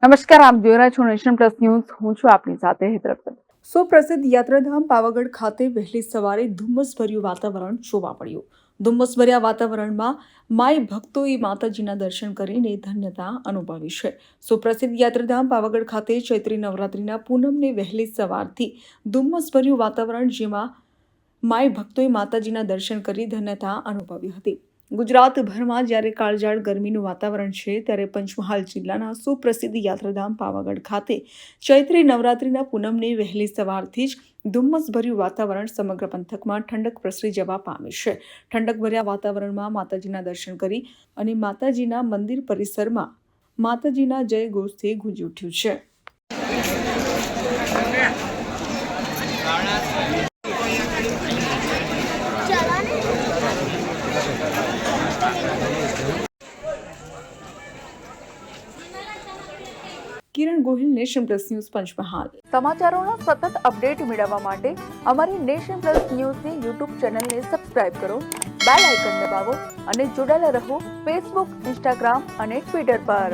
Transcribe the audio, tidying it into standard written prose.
નમસ્કાર, આપ જોઈ રહ્યા છો નેશન પ્લસ ન્યૂઝ. હું છું આપની સાથે હેતરપત. સુપ્રસિદ્ધ યાત્રાધામ પાવાગઢ ખાતે વહેલી સવારે ધુમ્મસભર્યું વાતાવરણ જોવા મળ્યું. ધુમ્મસભર્યા વાતાવરણમાં માય ભક્તોએ માતાજીના દર્શન કરીને ધન્યતા અનુભવી છે. સુપ્રસિદ્ધ યાત્રાધામ પાવાગઢ ખાતે ચૈત્રી નવરાત્રિના પૂનમને વહેલી સવારથી ધુમ્મસભર્યું વાતાવરણ, જેમાં માય ભક્તોએ માતાજીના દર્શન કરી ધન્યતા અનુભવી હતી. ગુજરાતભરમાં જ્યારે કાળઝાળ ગરમીનું વાતાવરણ છે, ત્યારે પંચમહાલ જિલ્લાના સુપ્રસિદ્ધ યાત્રાધામ પાવાગઢ ખાતે ચૈત્રી નવરાત્રિના પૂનમની વહેલી સવારથી જ ધુમ્મસભર્યું વાતાવરણ સમગ્ર પંથકમાં ઠંડક પ્રસરી જવા પામી છે. ઠંડકભર્યા વાતાવરણમાં માતાજીના દર્શન કરી અને માતાજીના મંદિર પરિસરમાં માતાજીના જય ઘોષથી ગુંજી ઉઠ્યું છે. Kiran Gohil, nation plus news, Panchmahal. સમાચારોનો સતત અપડેટ મેળવવા માટે અમારી નેશન પ્લસ ન્યૂઝની યુટ્યુબ ચેનલને સબસ્ક્રાઇબ કરો, બેલ આઇકન દબાવો અને જોડાયેલા રહો ફેસબુક, ઇન્સ્ટાગ્રામ અને ટ્વિટર પર.